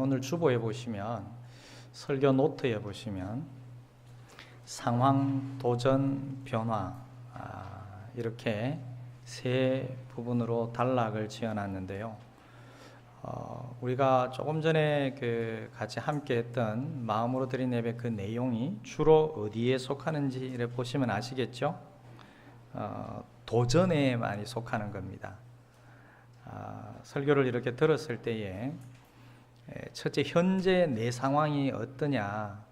오늘 주보에 보시면 설교 노트에 보시면 상황, 도전, 변화 이렇게 세 부분으로 단락을 지어놨는데요. 우리가 조금 전에 같이 함께 했던 마음으로 드린 예배 그 내용이 주로 어디에 속하는지를 보시면 아시겠죠? 도전에 많이 속하는 겁니다. 설교를 이렇게 들었을 때에 첫째, 현재 내 상황이 어떠냐,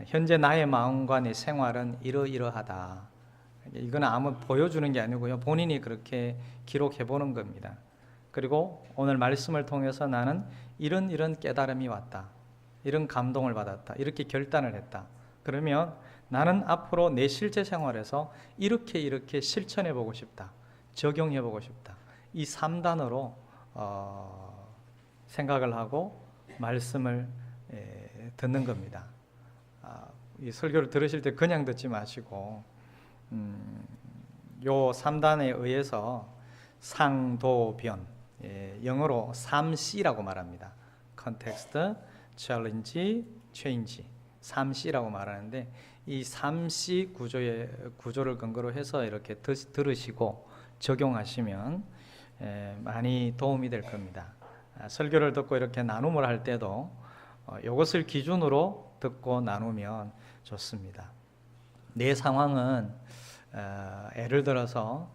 현재 나의 마음과 내 생활은 이러이러하다. 이건 아무 보여주는 게 아니고요, 본인이 그렇게 기록해 보는 겁니다. 그리고 오늘 말씀을 통해서 나는 이런 깨달음이 왔다, 이런 감동을 받았다, 이렇게 결단을 했다. 그러면 나는 앞으로 내 실제 생활에서 이렇게 실천해 보고 싶다, 적용해 보고 싶다. 이 3단으로 생각을 하고 말씀을 듣는 겁니다. 이 설교를 들으실 때 그냥 듣지 마시고 요 3단에 의해서 상도변, 영어로 3C라고 말합니다. Context, Challenge, Change, 3C라고 말하는데 이 3C 구조를 근거로 해서 이렇게 들으시고 적용하시면 많이 도움이 될 겁니다. 설교를 듣고 이렇게 나눔을 할 때도 이것을 기준으로 듣고 나누면 좋습니다. 내 상황은 예를 들어서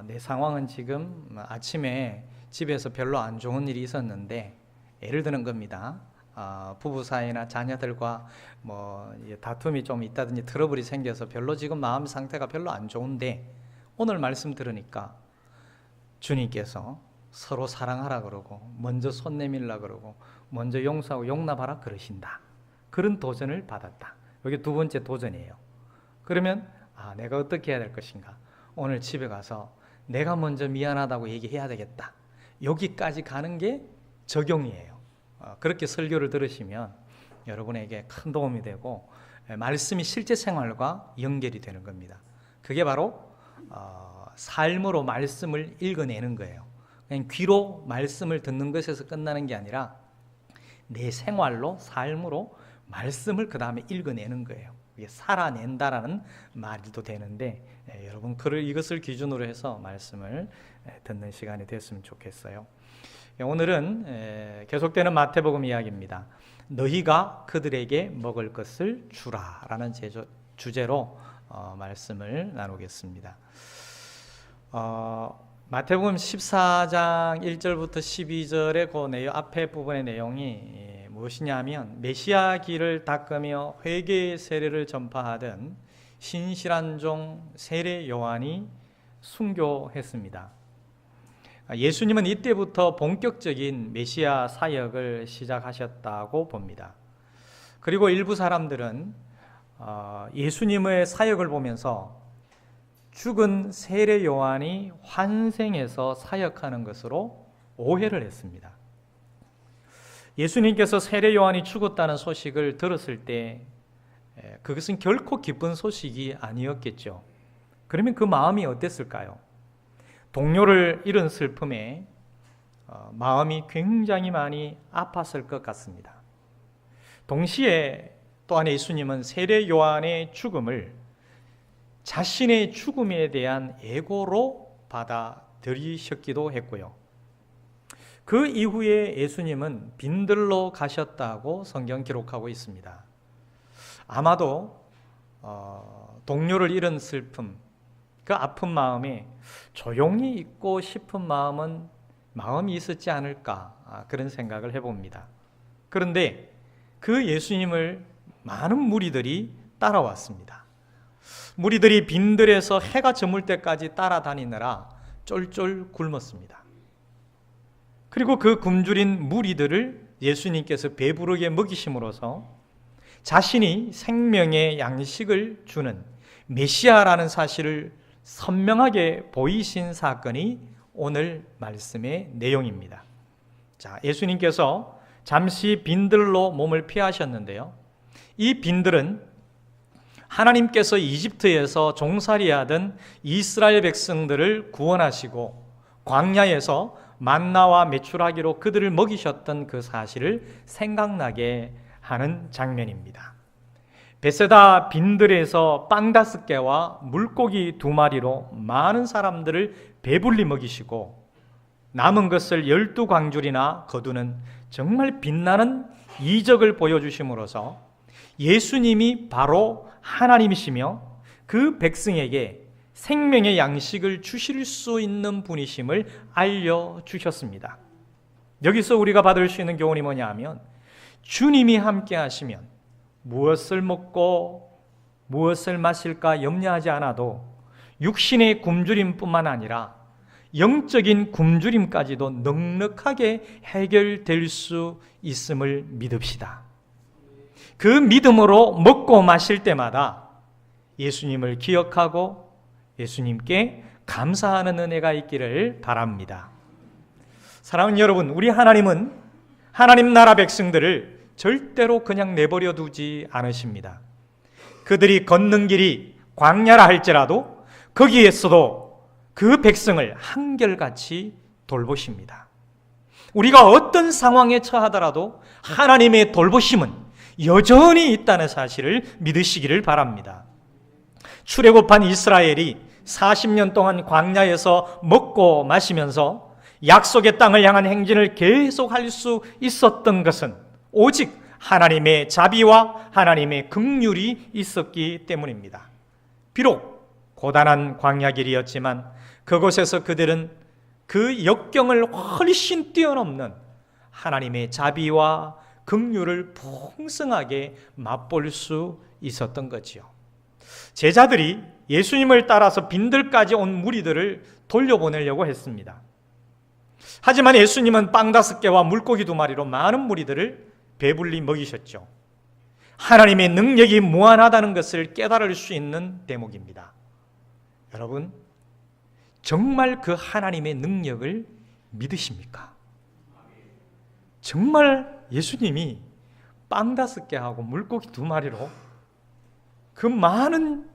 내 상황은 지금 아침에 집에서 별로 안 좋은 일이 있었는데, 예를 드는 겁니다. 부부 사이나 자녀들과 다툼이 좀 있다든지 트러블이 생겨서 별로 지금 마음 상태가 별로 안 좋은데, 오늘 말씀 들으니까 주님께서 서로 사랑하라 그러고 먼저 손 내밀라 그러고 먼저 용서하고 용납하라 그러신다. 그런 도전을 받았다. 이게 두 번째 도전이에요. 그러면 내가 어떻게 해야 될 것인가? 오늘 집에 가서 내가 먼저 미안하다고 얘기해야 되겠다. 여기까지 가는 게 적용이에요. 그렇게 설교를 들으시면 여러분에게 큰 도움이 되고 말씀이 실제 생활과 연결이 되는 겁니다. 그게 바로 삶으로 말씀을 읽어내는 거예요. 그냥 귀로 말씀을 듣는 것에서 끝나는 게 아니라 내 생활로, 삶으로 말씀을 그 다음에 읽어내는 거예요. 이게 살아낸다라는 말도 되는데, 여러분 이것을 기준으로 해서 말씀을 듣는 시간이 됐으면 좋겠어요. 오늘은 계속되는 마태복음 이야기입니다. 너희가 그들에게 먹을 것을 주라라는 주제로 말씀을 나누겠습니다. 마태복음 14장 1절부터 12절의 그 내용, 앞에 부분의 내용이 무엇이냐면, 메시아 길을 닦으며 회개의 세례를 전파하던 신실한 종 세례 요한이 순교했습니다. 예수님은 이때부터 본격적인 메시아 사역을 시작하셨다고 봅니다. 그리고 일부 사람들은 예수님의 사역을 보면서 죽은 세례 요한이 환생해서 사역하는 것으로 오해를 했습니다. 예수님께서 세례 요한이 죽었다는 소식을 들었을 때 그것은 결코 기쁜 소식이 아니었겠죠. 그러면 그 마음이 어땠을까요? 동료를 잃은 슬픔에 마음이 굉장히 많이 아팠을 것 같습니다. 동시에 또한 예수님은 세례 요한의 죽음을 자신의 죽음에 대한 예고로 받아들이셨기도 했고요. 그 이후에 예수님은 빈들로 가셨다고 성경 기록하고 있습니다. 아마도 동료를 잃은 슬픔, 그 아픈 마음에 조용히 있고 싶은 마음이 있었지 않을까, 그런 생각을 해봅니다. 그런데 그 예수님을 많은 무리들이 따라왔습니다. 무리들이 빈들에서 해가 저물 때까지 따라다니느라 쫄쫄 굶었습니다. 그리고 그 굶주린 무리들을 예수님께서 배부르게 먹이심으로써 자신이 생명의 양식을 주는 메시아라는 사실을 선명하게 보이신 사건이 오늘 말씀의 내용입니다. 자, 예수님께서 잠시 빈들로 몸을 피하셨는데요. 이 빈들은 하나님께서 이집트에서 종살이하던 이스라엘 백성들을 구원하시고 광야에서 만나와 메추라기로 그들을 먹이셨던 그 사실을 생각나게 하는 장면입니다. 베세다 빈들에서 빵 5개와 물고기 2마리로 많은 사람들을 배불리 먹이시고 남은 것을 12광줄이나 거두는 정말 빛나는 이적을 보여주심으로써 예수님이 바로 하나님이시며 그 백성에게 생명의 양식을 주실 수 있는 분이심을 알려주셨습니다. 여기서 우리가 받을 수 있는 교훈이 뭐냐 하면 주님이 함께 하시면 무엇을 먹고 무엇을 마실까 염려하지 않아도 육신의 굶주림뿐만 아니라 영적인 굶주림까지도 넉넉하게 해결될 수 있음을 믿읍시다. 그 믿음으로 먹고 마실 때마다 예수님을 기억하고 예수님께 감사하는 은혜가 있기를 바랍니다. 사랑하는 여러분, 우리 하나님은 하나님 나라 백성들을 절대로 그냥 내버려 두지 않으십니다. 그들이 걷는 길이 광야라 할지라도 거기에서도 그 백성을 한결같이 돌보십니다. 우리가 어떤 상황에 처하더라도 하나님의 돌보심은 여전히 있다는 사실을 믿으시기를 바랍니다. 출애굽한 이스라엘이 40년 동안 광야에서 먹고 마시면서 약속의 땅을 향한 행진을 계속할 수 있었던 것은 오직 하나님의 자비와 하나님의 긍휼이 있었기 때문입니다. 비록 고단한 광야길이었지만 그곳에서 그들은 그 역경을 훨씬 뛰어넘는 하나님의 자비와 긍휼을 풍성하게 맛볼 수 있었던 거지요. 제자들이 예수님을 따라서 빈들까지 온 무리들을 돌려보내려고 했습니다. 하지만 예수님은 빵 5개와 물고기 2마리로 많은 무리들을 배불리 먹이셨죠. 하나님의 능력이 무한하다는 것을 깨달을 수 있는 대목입니다. 여러분, 정말 그 하나님의 능력을 믿으십니까? 정말 예수님이 빵 5개하고 물고기 2마리로 그 많은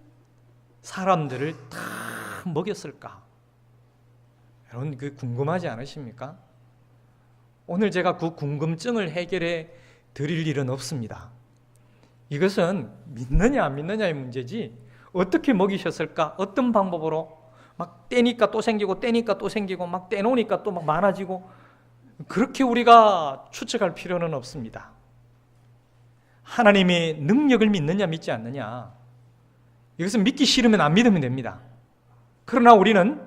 사람들을 다 먹였을까? 여러분, 그 궁금하지 않으십니까? 오늘 제가 그 궁금증을 해결해 드릴 일은 없습니다. 이것은 믿느냐 안 믿느냐의 문제지 어떻게 먹이셨을까? 어떤 방법으로 막 떼니까 또 생기고 떼니까 또 생기고 막 떼놓으니까 또 막 많아지고 그렇게 우리가 추측할 필요는 없습니다. 하나님의 능력을 믿느냐 믿지 않느냐, 이것은 믿기 싫으면 안 믿으면 됩니다. 그러나 우리는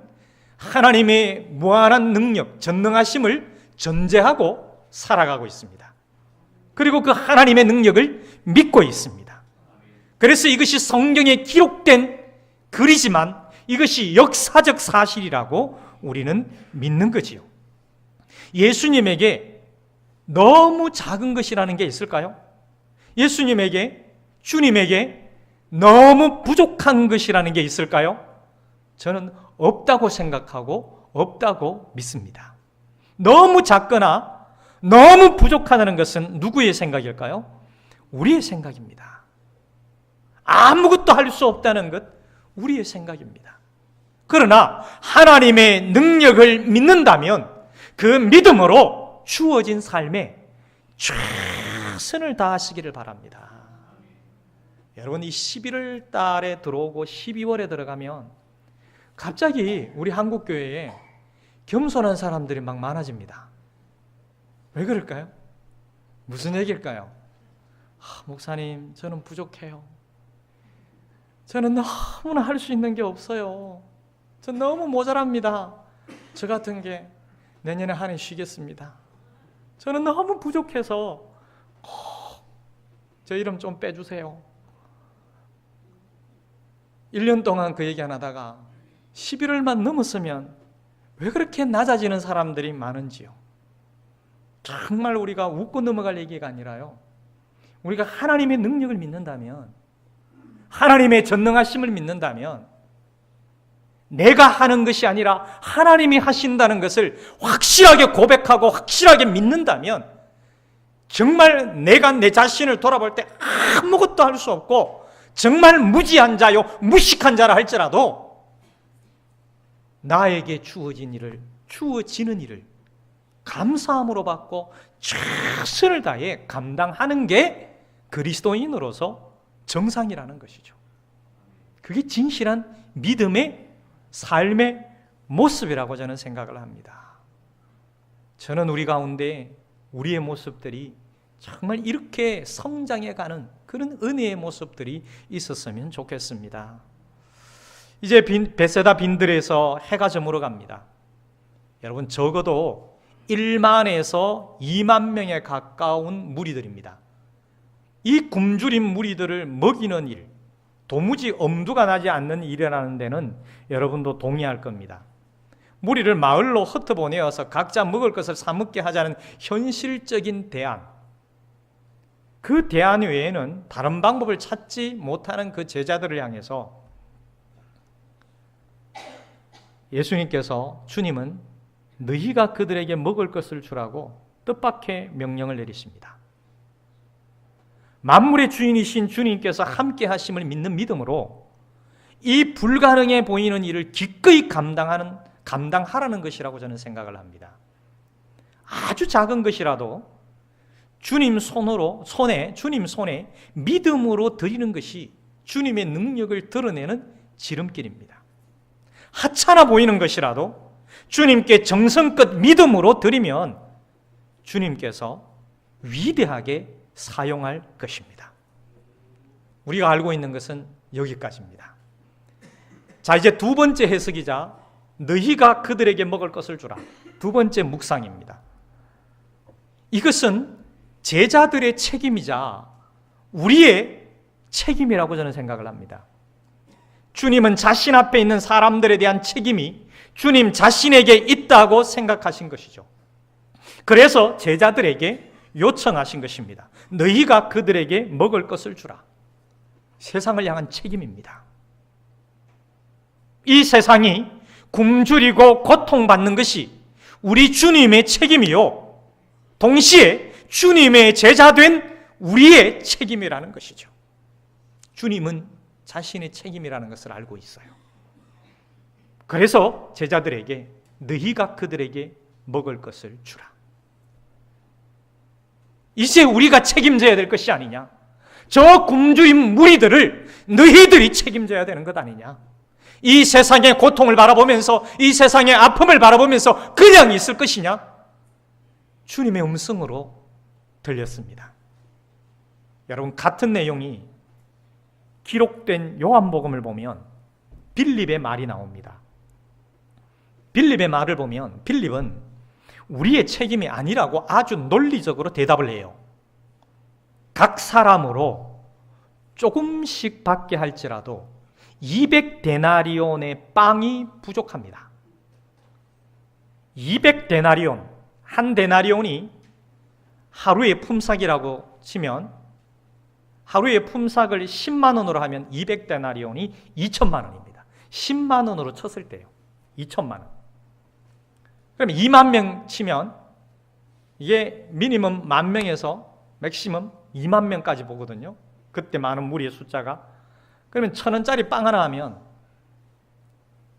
하나님의 무한한 능력, 전능하심을 전제하고 살아가고 있습니다. 그리고 그 하나님의 능력을 믿고 있습니다. 그래서 이것이 성경에 기록된 글이지만 이것이 역사적 사실이라고 우리는 믿는 거지요. 예수님에게 너무 작은 것이라는 게 있을까요? 예수님에게, 주님에게 너무 부족한 것이라는 게 있을까요? 저는 없다고 생각하고 없다고 믿습니다. 너무 작거나 너무 부족하다는 것은 누구의 생각일까요? 우리의 생각입니다. 아무것도 할 수 없다는 것, 우리의 생각입니다. 그러나 하나님의 능력을 믿는다면 그 믿음으로 주어진 삶에 최선을 다하시기를 바랍니다. 여러분, 이 11월 달에 들어오고 12월에 들어가면 갑자기 우리 한국교회에 겸손한 사람들이 막 많아집니다. 왜 그럴까요? 무슨 얘기일까요? 목사님, 저는 부족해요. 저는 너무나 할 수 있는 게 없어요. 전 너무 모자랍니다. 저 같은 게 내년에 한 해 쉬겠습니다. 저는 너무 부족해서 저 이름 좀 빼주세요. 1년 동안 그 얘기 안 하다가 11월만 넘었으면 왜 그렇게 낮아지는 사람들이 많은지요. 정말 우리가 웃고 넘어갈 얘기가 아니라요, 우리가 하나님의 능력을 믿는다면, 하나님의 전능하심을 믿는다면 내가 하는 것이 아니라 하나님이 하신다는 것을 확실하게 고백하고 확실하게 믿는다면 정말 내가 내 자신을 돌아볼 때 아무것도 할 수 없고 정말 무지한 자요, 무식한 자라 할지라도 나에게 주어지는 일을 감사함으로 받고 최선을 다해 감당하는 게 그리스도인으로서 정상이라는 것이죠. 그게 진실한 믿음의 삶의 모습이라고 저는 생각을 합니다. 저는 우리 가운데 우리의 모습들이 정말 이렇게 성장해가는 그런 은혜의 모습들이 있었으면 좋겠습니다. 이제 베세다 빈들에서 해가 저물어 갑니다. 여러분, 적어도 1만에서 2만 명에 가까운 무리들입니다. 이 굶주린 무리들을 먹이는 일, 도무지 엄두가 나지 않는 일이라는 데는 여러분도 동의할 겁니다. 무리를 마을로 흩어보내어서 각자 먹을 것을 사 먹게 하자는 현실적인 대안, 그 대안 외에는 다른 방법을 찾지 못하는 그 제자들을 향해서 예수님께서, 주님은 너희가 그들에게 먹을 것을 주라고 뜻밖의 명령을 내리십니다. 만물의 주인이신 주님께서 함께 하심을 믿는 믿음으로 이 불가능해 보이는 일을 기꺼이 감당하라는 것이라고 저는 생각을 합니다. 아주 작은 것이라도 주님 손에 믿음으로 드리는 것이 주님의 능력을 드러내는 지름길입니다. 하찮아 보이는 것이라도 주님께 정성껏 믿음으로 드리면 주님께서 위대하게 사용할 것입니다. 우리가 알고 있는 것은 여기까지입니다. 자, 이제 두 번째 해석이자 너희가 그들에게 먹을 것을 주라. 두 번째 묵상입니다. 이것은 제자들의 책임이자 우리의 책임이라고 저는 생각을 합니다. 주님은 자신 앞에 있는 사람들에 대한 책임이 주님 자신에게 있다고 생각하신 것이죠. 그래서 제자들에게 요청하신 것입니다. 너희가 그들에게 먹을 것을 주라. 세상을 향한 책임입니다. 이 세상이 굶주리고 고통받는 것이 우리 주님의 책임이요, 동시에 주님의 제자된 우리의 책임이라는 것이죠. 주님은 자신의 책임이라는 것을 알고 있어요. 그래서 제자들에게 너희가 그들에게 먹을 것을 주라. 이제 우리가 책임져야 될 것이 아니냐? 저 굶주린 무리들을 너희들이 책임져야 되는 것 아니냐? 이 세상의 고통을 바라보면서, 이 세상의 아픔을 바라보면서 그냥 있을 것이냐? 주님의 음성으로 들렸습니다. 여러분, 같은 내용이 기록된 요한복음을 보면 빌립의 말이 나옵니다. 빌립의 말을 보면 빌립은 우리의 책임이 아니라고 아주 논리적으로 대답을 해요. 각 사람으로 조금씩 받게 할지라도 200데나리온의 빵이 부족합니다. 200데나리온, 한 데나리온이 하루의 품삯이라고 치면, 하루의 품삯을 10만 원으로 하면 200데나리온이 2천만 원입니다. 10만 원으로 쳤을 때요, 2천만 원. 그럼 2만 명 치면 이게 미니멈 10,000명에서 맥시멈 2만 명까지 보거든요. 그때 많은 무리의 숫자가. 그러면 1,000원짜리 빵 하나 하면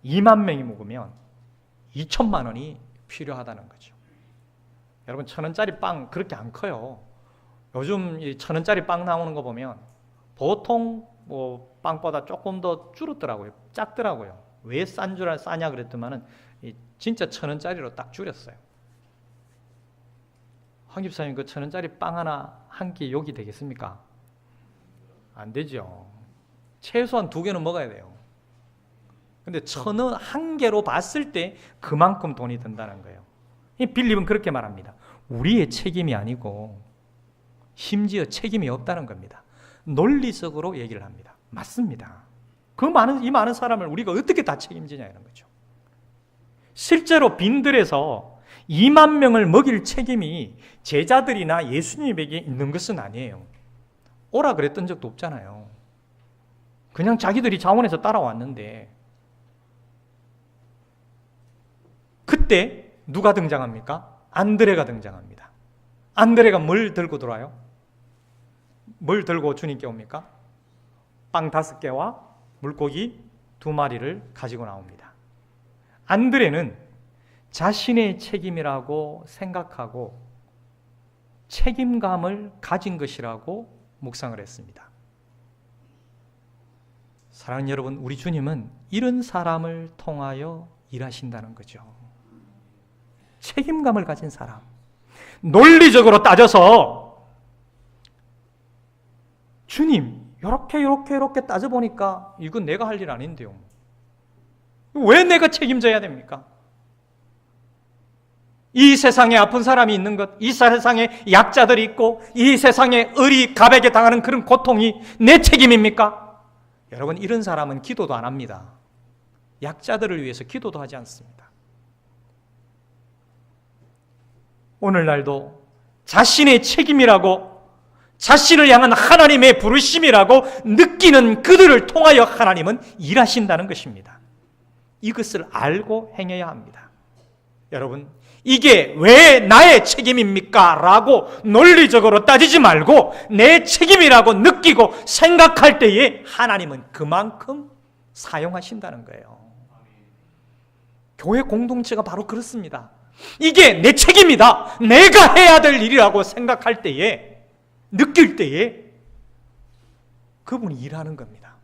2만 명이 먹으면 2천만 원이 필요하다는 거죠. 여러분, 1,000원짜리 빵 그렇게 안 커요. 요즘 1,000원짜리 빵 나오는 거 보면 보통 뭐 빵보다 조금 더 줄었더라고요. 작더라고요. 왜 싸냐 그랬더만은 진짜 1,000원짜리로 딱 줄였어요. 황 집사님, 그 1,000원짜리 빵 하나 한 끼 욕이 되겠습니까? 안 되죠. 최소한 2개는 먹어야 돼요. 근데 1,000원 한 개로 봤을 때 그만큼 돈이 든다는 거예요. 이 빌립은 그렇게 말합니다. 우리의 책임이 아니고 심지어 책임이 없다는 겁니다. 논리적으로 얘기를 합니다. 맞습니다. 이 많은 사람을 우리가 어떻게 다 책임지냐 이런 거죠. 실제로 빈들에서 2만 명을 먹일 책임이 제자들이나 예수님에게 있는 것은 아니에요. 오라 그랬던 적도 없잖아요. 그냥 자기들이 자원해서 따라왔는데, 그때 누가 등장합니까? 안드레가 등장합니다. 안드레가 뭘 들고 들어와요? 뭘 들고 주님께 옵니까? 빵 5개와 물고기 2마리를 가지고 나옵니다. 안드레는 자신의 책임이라고 생각하고 책임감을 가진 것이라고 묵상을 했습니다. 사랑하는 여러분, 우리 주님은 이런 사람을 통하여 일하신다는 거죠. 책임감을 가진 사람. 논리적으로 따져서 주님, 이렇게 따져보니까 이건 내가 할 일 아닌데요. 왜 내가 책임져야 됩니까? 이 세상에 아픈 사람이 있는 것, 이 세상에 약자들이 있고 이 세상에 을이 갑에게 당하는 그런 고통이 내 책임입니까? 여러분, 이런 사람은 기도도 안 합니다. 약자들을 위해서 기도도 하지 않습니다. 오늘날도 자신의 책임이라고, 자신을 향한 하나님의 부르심이라고 느끼는 그들을 통하여 하나님은 일하신다는 것입니다. 이것을 알고 행해야 합니다. 여러분, 이게 왜 나의 책임입니까? 라고 논리적으로 따지지 말고 내 책임이라고 느끼고 생각할 때에 하나님은 그만큼 사용하신다는 거예요. 교회 공동체가 바로 그렇습니다. 이게 내 책임이다, 내가 해야 될 일이라고 생각할 때에, 느낄 때에 그분이 일하는 겁니다.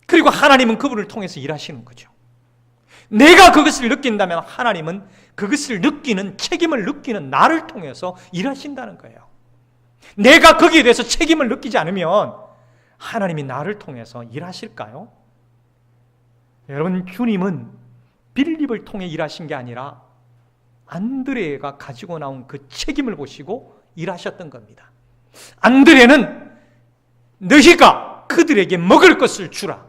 그리고 하나님은 그분을 통해서 일하시는 거죠. 내가 그것을 느낀다면 하나님은 그것을 느끼는, 책임을 느끼는 나를 통해서 일하신다는 거예요. 내가 거기에 대해서 책임을 느끼지 않으면 하나님이 나를 통해서 일하실까요? 여러분, 주님은 빌립을 통해 일하신 게 아니라 안드레가 가지고 나온 그 책임을 보시고 일하셨던 겁니다. 안드레는 너희가 그들에게 먹을 것을 주라,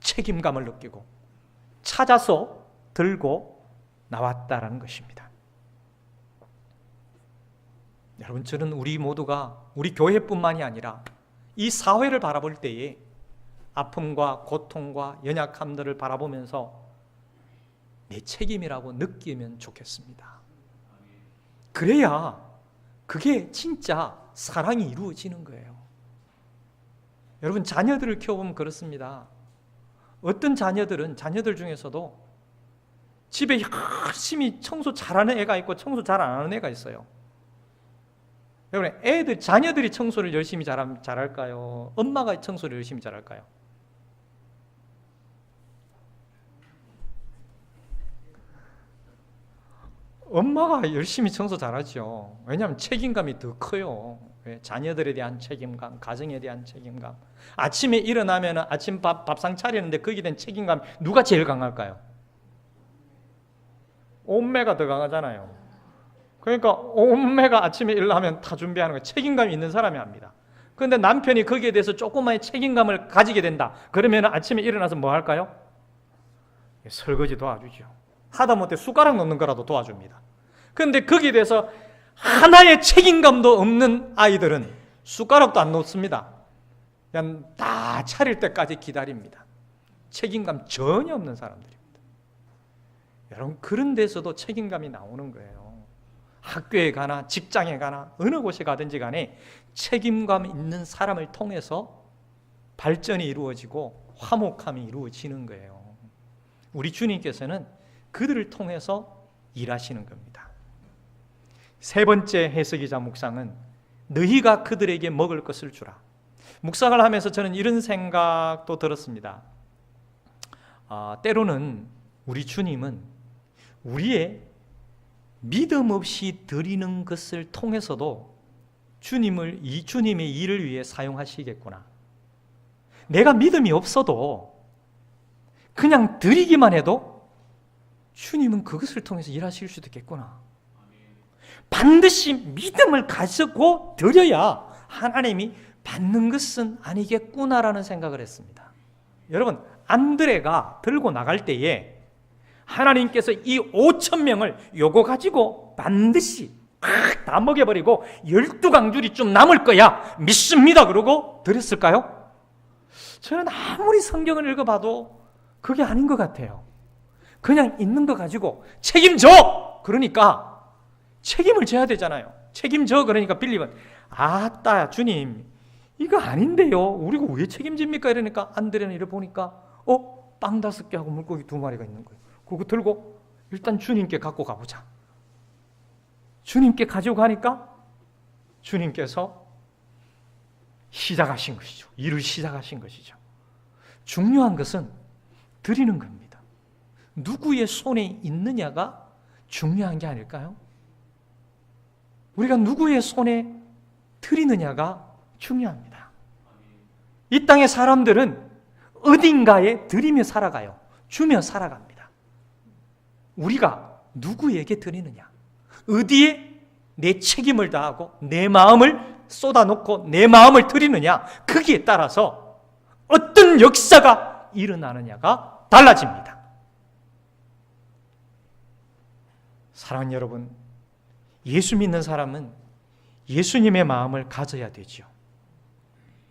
책임감을 느끼고 찾아서 들고 나왔다라는 것입니다. 여러분, 저는 우리 모두가, 우리 교회뿐만이 아니라 이 사회를 바라볼 때에 아픔과 고통과 연약함들을 바라보면서 내 책임이라고 느끼면 좋겠습니다. 그래야 그게 진짜 사랑이 이루어지는 거예요. 여러분, 자녀들을 키워보면 그렇습니다. 어떤 자녀들은, 자녀들 중에서도 집에 열심히 청소 잘하는 애가 있고 청소 잘 안 하는 애가 있어요. 여러분, 자녀들이 청소를 열심히 잘할까요? 엄마가 청소를 열심히 잘할까요? 엄마가 열심히 청소 잘하죠. 왜냐하면 책임감이 더 커요. 자녀들에 대한 책임감, 가정에 대한 책임감. 아침에 일어나면 아침 밥상 차리는데 거기에 대한 책임감 누가 제일 강할까요? 엄매가 더 강하잖아요. 그러니까 엄매가 아침에 일어나면 다 준비하는 거, 책임감이 있는 사람이 합니다. 그런데 남편이 거기에 대해서 조금만의 책임감을 가지게 된다. 그러면 아침에 일어나서 뭐 할까요? 설거지 도와주죠. 하다못해 숟가락 놓는 거라도 도와줍니다. 그런데 거기에 대해서 하나의 책임감도 없는 아이들은 숟가락도 안 놓습니다. 그냥 다 차릴 때까지 기다립니다. 책임감 전혀 없는 사람들입니다. 여러분, 그런 데서도 책임감이 나오는 거예요. 학교에 가나 직장에 가나 어느 곳에 가든지 간에 책임감 있는 사람을 통해서 발전이 이루어지고 화목함이 이루어지는 거예요. 우리 주님께서는 그들을 통해서 일하시는 겁니다. 세 번째 해석이자 묵상은 너희가 그들에게 먹을 것을 주라. 묵상을 하면서 저는 이런 생각도 들었습니다. 때로는 우리 주님은 우리의 믿음 없이 드리는 것을 통해서도 이 주님의 일을 위해 사용하시겠구나. 내가 믿음이 없어도 그냥 드리기만 해도 주님은 그것을 통해서 일하실 수도 있겠구나. 반드시 믿음을 가지고 드려야 하나님이 받는 것은 아니겠구나라는 생각을 했습니다. 여러분, 안드레가 들고 나갈 때에 하나님께서 이 5,000명을 요거 가지고 반드시 다 먹여버리고 12강줄이 좀 남을 거야 믿습니다 그러고 드렸을까요? 저는 아무리 성경을 읽어봐도 그게 아닌 것 같아요. 그냥 있는 거 가지고 책임져! 그러니까 책임을 져야 되잖아요. 책임져! 그러니까 빌립은 아따 주님 이거 아닌데요. 우리가 왜 책임집니까? 이러니까 안드레는 이를 보니까 빵 5개하고 물고기 2마리가 있는 거예요. 그거 들고 일단 주님께 갖고 가보자. 주님께 가지고 가니까 주님께서 시작하신 것이죠. 일을 시작하신 것이죠. 중요한 것은 드리는 겁니다. 누구의 손에 있느냐가 중요한 게 아닐까요? 우리가 누구의 손에 드리느냐가 중요합니다. 이 땅의 사람들은 어딘가에 드리며 살아가요. 주며 살아갑니다. 우리가 누구에게 드리느냐, 어디에 내 책임을 다하고 내 마음을 쏟아놓고 내 마음을 드리느냐, 거기에 따라서 어떤 역사가 일어나느냐가 달라집니다. 사랑하는 여러분, 예수 믿는 사람은 예수님의 마음을 가져야 되죠.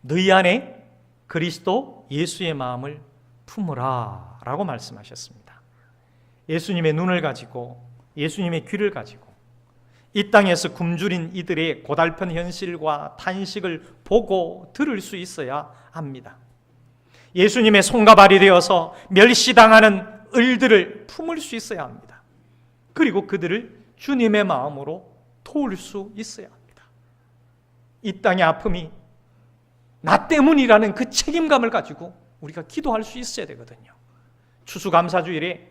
너희 안에 그리스도 예수의 마음을 품으라 라고 말씀하셨습니다. 예수님의 눈을 가지고 예수님의 귀를 가지고 이 땅에서 굶주린 이들의 고달픈 현실과 탄식을 보고 들을 수 있어야 합니다. 예수님의 손과 발이 되어서 멸시당하는 을들을 품을 수 있어야 합니다. 그리고 그들을 주님의 마음으로 도울 수 있어야 합니다. 이 땅의 아픔이 나 때문이라는 그 책임감을 가지고 우리가 기도할 수 있어야 되거든요. 추수감사주일에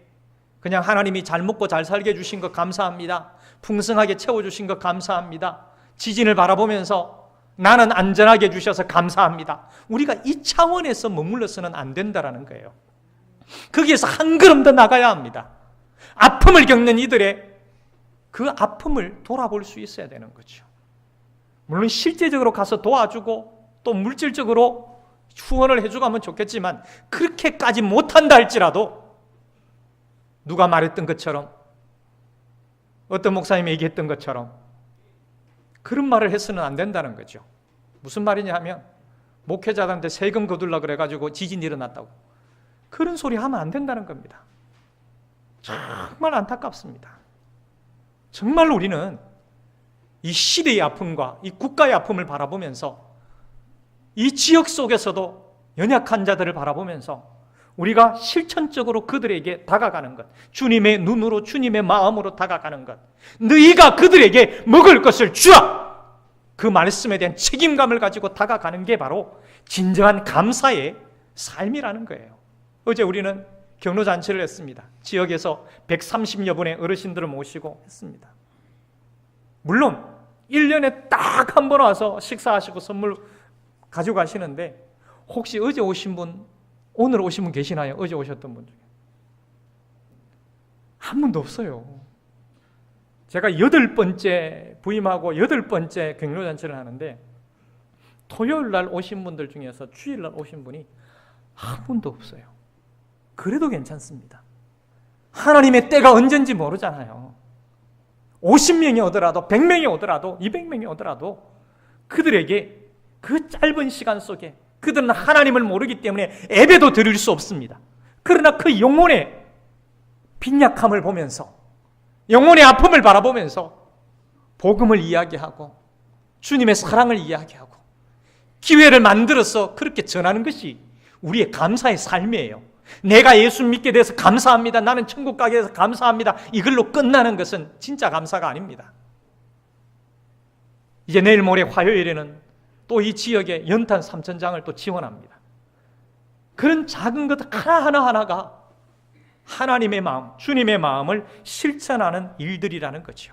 그냥 하나님이 잘 먹고 잘 살게 해주신 것 감사합니다. 풍성하게 채워주신 것 감사합니다. 지진을 바라보면서 나는 안전하게 해주셔서 감사합니다. 우리가 이 차원에서 머물러서는 안 된다는 거예요. 거기에서 한 걸음 더 나가야 합니다. 아픔을 겪는 이들의 그 아픔을 돌아볼 수 있어야 되는 거죠. 물론 실제적으로 가서 도와주고 또 물질적으로 후원을 해주고 하면 좋겠지만 그렇게까지 못한다 할지라도 누가 말했던 것처럼, 어떤 목사님이 얘기했던 것처럼 그런 말을 해서는 안 된다는 거죠. 무슨 말이냐 하면 목회자들한테 세금 거둘라 그래가지고 지진이 일어났다고, 그런 소리 하면 안 된다는 겁니다. 정말 안타깝습니다. 정말 우리는 이 시대의 아픔과 이 국가의 아픔을 바라보면서 이 지역 속에서도 연약한 자들을 바라보면서 우리가 실천적으로 그들에게 다가가는 것, 주님의 눈으로 주님의 마음으로 다가가는 것, 너희가 그들에게 먹을 것을 주라, 그 말씀에 대한 책임감을 가지고 다가가는 게 바로 진정한 감사의 삶이라는 거예요. 어제 우리는 경로잔치를 했습니다. 지역에서 130여 분의 어르신들을 모시고 했습니다. 물론 1년에 딱 한 번 와서 식사하시고 선물 가지고 가시는데 혹시 어제 오신 분, 오늘 오신 분 계시나요? 어제 오셨던 분 중에 한 분도 없어요. 제가 8번째 부임하고 8번째 경로잔치를 하는데 토요일 날 오신 분들 중에서 주일 날 오신 분이 한 분도 없어요. 그래도 괜찮습니다. 하나님의 때가 언젠지 모르잖아요. 50명이 오더라도 100명이 오더라도 200명이 오더라도 그들에게 그 짧은 시간 속에 그들은 하나님을 모르기 때문에 예배도 드릴 수 없습니다. 그러나 그 영혼의 빈약함을 보면서, 영혼의 아픔을 바라보면서 복음을 이야기하고 주님의 사랑을 이야기하고 기회를 만들어서 그렇게 전하는 것이 우리의 감사의 삶이에요. 내가 예수 믿게 돼서 감사합니다, 나는 천국 가게 돼서 감사합니다, 이걸로 끝나는 것은 진짜 감사가 아닙니다. 이제 내일 모레 화요일에는 또 이 지역에 연탄 3,000장을 또 지원합니다. 그런 작은 것 하나하나가 하나님의 마음, 주님의 마음을 실천하는 일들이라는 거죠.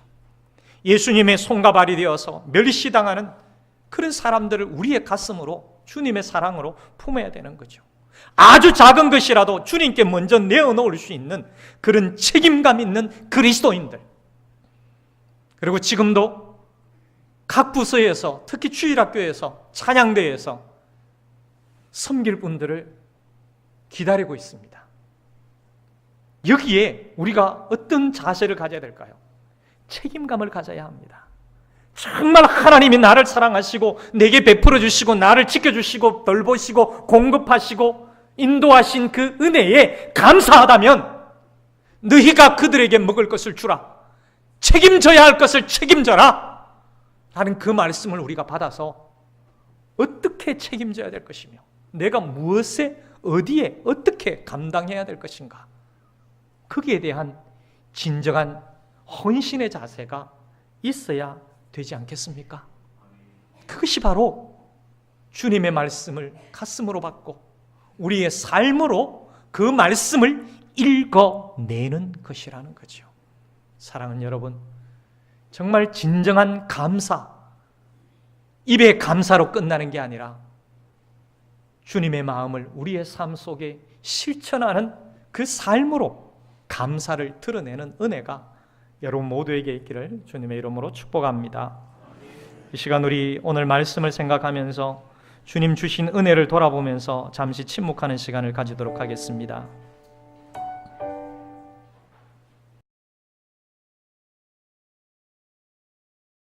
예수님의 손과 발이 되어서 멸시당하는 그런 사람들을 우리의 가슴으로 주님의 사랑으로 품어야 되는 거죠. 아주 작은 것이라도 주님께 먼저 내어놓을 수 있는 그런 책임감 있는 그리스도인들, 그리고 지금도 각 부서에서, 특히 주일학교에서, 찬양대에서 섬길 분들을 기다리고 있습니다. 여기에 우리가 어떤 자세를 가져야 될까요? 책임감을 가져야 합니다. 정말 하나님이 나를 사랑하시고 내게 베풀어 주시고 나를 지켜주시고 돌보시고 공급하시고 인도하신 그 은혜에 감사하다면 너희가 그들에게 먹을 것을 주라, 책임져야 할 것을 책임져라 하는 그 말씀을 우리가 받아서 어떻게 책임져야 될 것이며 내가 무엇에, 어디에, 어떻게 감당해야 될 것인가, 거기에 대한 진정한 헌신의 자세가 있어야 되지 않겠습니까? 그것이 바로 주님의 말씀을 가슴으로 받고 우리의 삶으로 그 말씀을 읽어내는 것이라는 거죠. 사랑하는 여러분, 정말 진정한 감사, 입의 감사로 끝나는 게 아니라 주님의 마음을 우리의 삶 속에 실천하는 그 삶으로 감사를 드러내는 은혜가 여러분 모두에게 있기를 주님의 이름으로 축복합니다. 이 시간 우리 오늘 말씀을 생각하면서 주님 주신 은혜를 돌아보면서 잠시 침묵하는 시간을 가지도록 하겠습니다.